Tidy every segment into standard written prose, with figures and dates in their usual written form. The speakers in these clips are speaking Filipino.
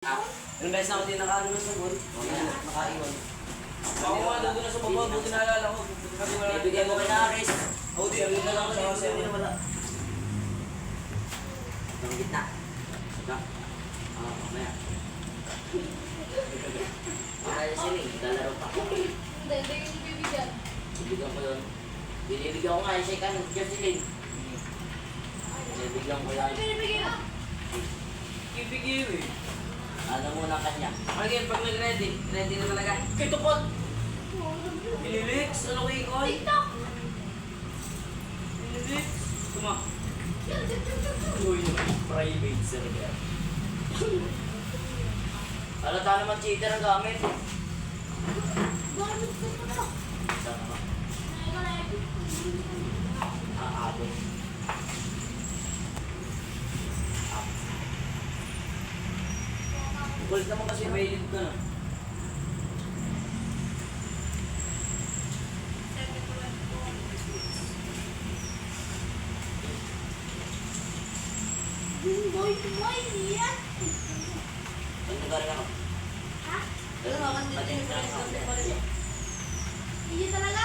Yung beses na ako din nakaano sa goal, nakaiwan. Ako nga doon na sa baba, buti naalala ko. Ibigay mo kay Naris. Ako din, yun na lang sa kasi. Hindi na wala. Ang gitna. Diba? Mamaya. Kaya sila, lalaro pa. Hindi yung bibigyan. Bibigyan ko yun. Binibigyan ko nga yung second Jocelyn. Binibigyan ko yan. Binibigyan. Ibigay eh. Alam mo na kanya. Okay, pag nag-ready, ready na talaga. Kito po! Ililix, ano ko ikoy? TikTok! Ililix. Tuma. Uy, private server. Alata naman cheater ang gamit. Bakit gusto mo na? Saan naman? Naikalagay. Aabot. Kulit naman kasi may lead ka na. Boy, yan! Ano nagaling ako? Ha? Ano nga, kanina. Hindi talaga?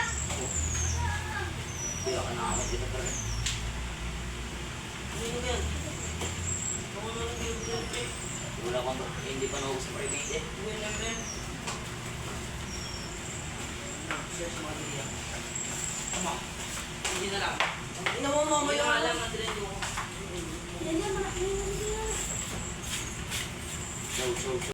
Kaya ka nakamit dito pa rin. Ano yan? Ako na lang yung private. Wala kang hindi pa naubos sa private eh. Uy, nag-rem. Share sa mga dilihan. Tama. Hindi na lang. Ina mo mamaya. Hindi na alam ang diretso ko. Yan yan, malaki yung Show.